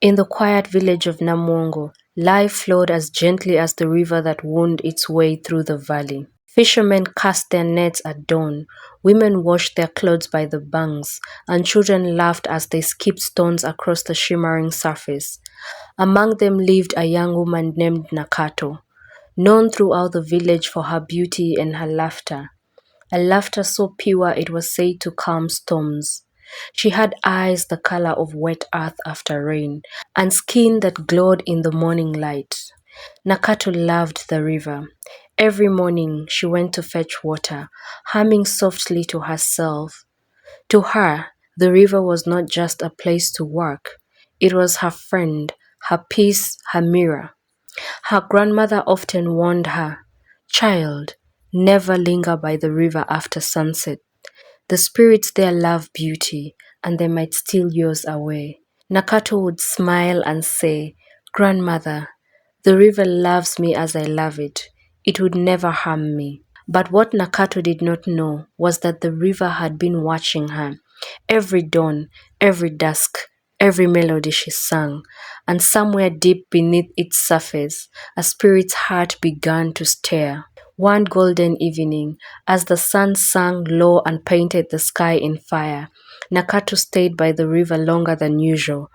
In the quiet village of Namongo, life flowed as gently as the river that wound its way through the valley. Fishermen cast their nets at dawn, women washed their clothes by the banks, and children laughed as they skipped stones across the shimmering surface. Among them lived a young woman named Nakato, known throughout the village for her beauty and her laughter, a laughter so pure it was said to calm storms. She had eyes the color of wet earth after rain, and skin that glowed in the morning light. Nakato loved the river. Every morning she went to fetch water, humming softly to herself. To her, the river was not just a place to work. It was her friend, her peace, her mirror. Her grandmother often warned her, "Child, never linger by the river after sunset. The spirits there love beauty, and they might steal yours away." Nakato would smile and say, "Grandmother, the river loves me as I love it. It would never harm me." But what Nakato did not know was that the river had been watching her. Every dawn, every dusk, every melody she sang, and somewhere deep beneath its surface, a spirit's heart began to stir. One golden evening, as the sun sank low and painted the sky in fire, Nakato stayed by the river longer than usual.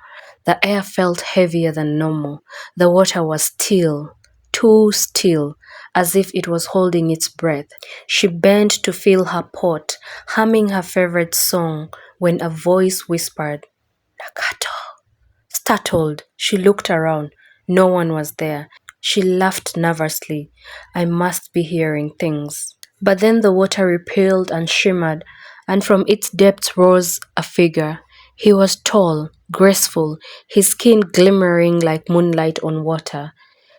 The air felt heavier than normal. The water was still, too still, as if it was holding its breath. She bent to fill her pot, humming her favorite song, when a voice whispered, "Nakato." Startled, she looked around. No one was there. She laughed nervously. "I must be hearing things." But then the water rippled and shimmered, and from its depths rose a figure. He was tall, graceful, his skin glimmering like moonlight on water.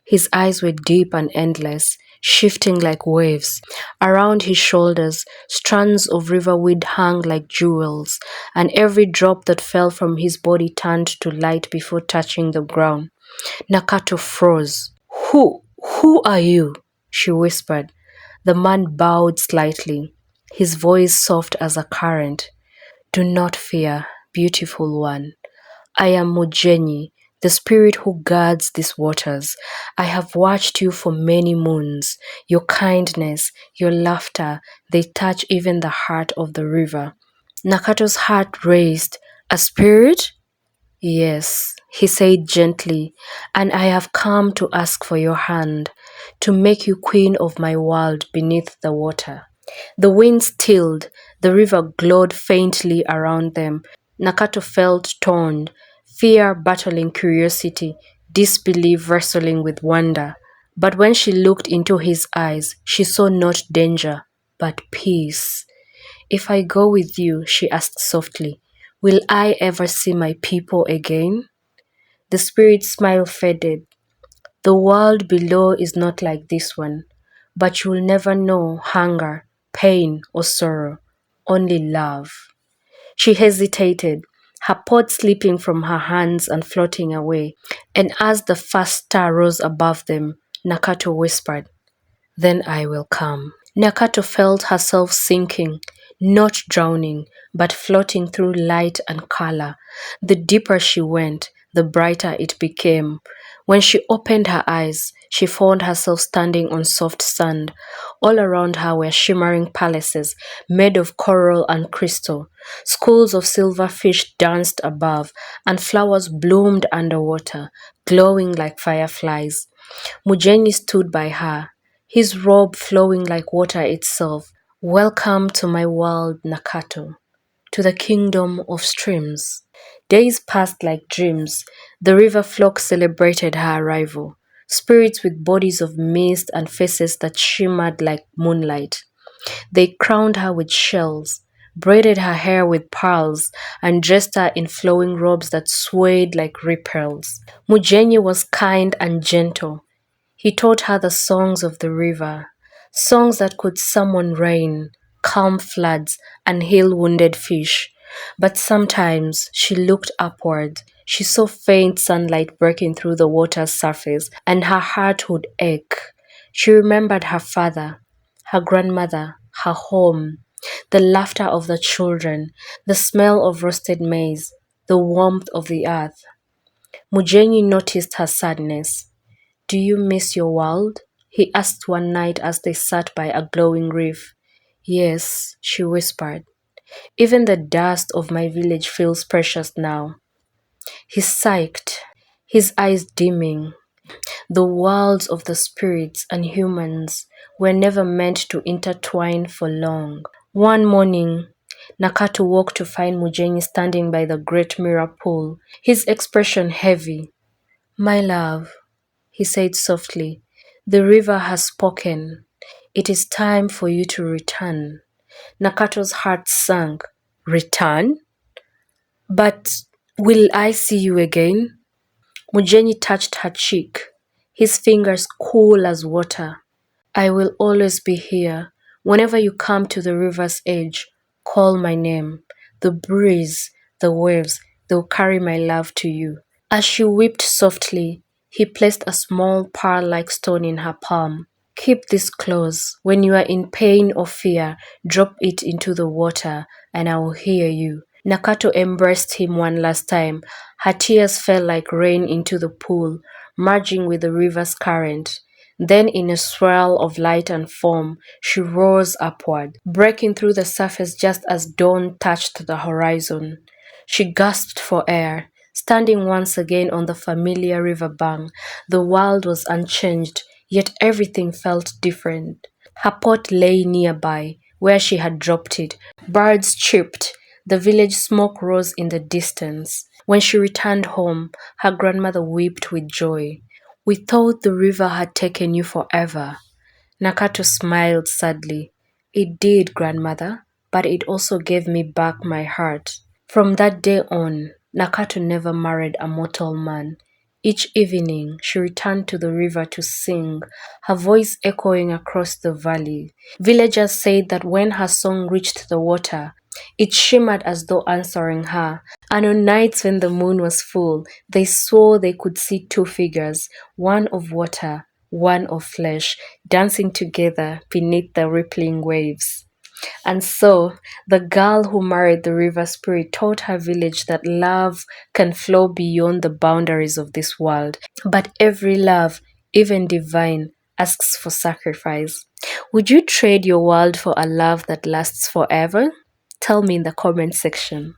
His eyes were deep and endless, shifting like waves. Around his shoulders, strands of riverweed hung like jewels, and every drop that fell from his body turned to light before touching the ground. Nakato froze. Who are you?" she whispered. The man bowed slightly, his voice soft as a current. "Do not fear, beautiful one. I am Mujenyi, the spirit who guards these waters. I have watched you for many moons. Your kindness, your laughter, they touch even the heart of the river." Nakato's heart raced. "A spirit?" "Yes," he said gently, "and I have come to ask for your hand, to make you queen of my world beneath the water." The wind stilled, the river glowed faintly around them. Nakato felt torn, fear battling curiosity, disbelief wrestling with wonder. But when she looked into his eyes, she saw not danger, but peace. "If I go with you," she asked softly, "will I ever see my people again?" The spirit's smile faded. "The world below is not like this one, but you will never know hunger, pain, or sorrow, only love." She hesitated, her pot slipping from her hands and floating away, and as the first star rose above them, Nakato whispered, "Then I will come." Nakato felt herself sinking, not drowning, but floating through light and color. The deeper she went, the brighter it became. When she opened her eyes, she found herself standing on soft sand. All around her were shimmering palaces made of coral and crystal. Schools of silver fish danced above, and flowers bloomed underwater, glowing like fireflies. Mujenyi stood by her, his robe flowing like water itself. "Welcome to my world, Nakato, to the kingdom of streams." Days passed like dreams. The river flock celebrated her arrival. Spirits with bodies of mist and faces that shimmered like moonlight. They crowned her with shells, braided her hair with pearls, and dressed her in flowing robes that swayed like ripples. Mujenyi was kind and gentle. He taught her the songs of the river, songs that could summon rain, calm floods, and heal wounded fish. But sometimes she looked upward. She saw faint sunlight breaking through the water's surface, and her heart would ache. She remembered her father, her grandmother, her home, the laughter of the children, the smell of roasted maize, the warmth of the earth. Mujenyi noticed her sadness. Do you miss your world? He asked one night as they sat by a glowing reef. Yes, she whispered. Even the dust of my village feels precious now. He sighed, his eyes dimming. The worlds of the spirits and humans were never meant to intertwine for long. One morning, Nakato woke to find Mujenyi standing by the great mirror pool, his expression heavy. My love, he said softly, the river has spoken. It is time for you to return. Nakato's heart sank. Return? But will I see you again? Mujenyi touched her cheek, his fingers cool as water. I will always be here. Whenever you come to the river's edge, call my name. The breeze, the waves, they'll carry my love to you. As she wept softly, he placed a small pearl-like stone in her palm. Keep this close. When you are in pain or fear, drop it into the water, and I will hear you. Nakato embraced him one last time. Her tears fell like rain into the pool, merging with the river's current. Then, in a swirl of light and foam, she rose upward, breaking through the surface just as dawn touched the horizon. She gasped for air. Standing once again on the familiar river bank, the world was unchanged, yet everything felt different. Her pot lay nearby, where she had dropped it. Birds chirped. The village smoke rose in the distance. When she returned home, her grandmother wept with joy. We thought the river had taken you forever. Nakato smiled sadly. It did, grandmother, but it also gave me back my heart. From that day on, Nakato never married a mortal man. Each evening, she returned to the river to sing, her voice echoing across the valley. Villagers said that when her song reached the water, it shimmered as though answering her, and on nights when the moon was full, they swore they could see two figures, one of water, one of flesh, dancing together beneath the rippling waves. And so, the girl who married the river spirit taught her village that love can flow beyond the boundaries of this world. But every love, even divine, asks for sacrifice. Would you trade your world for a love that lasts forever? Tell me in the comment section.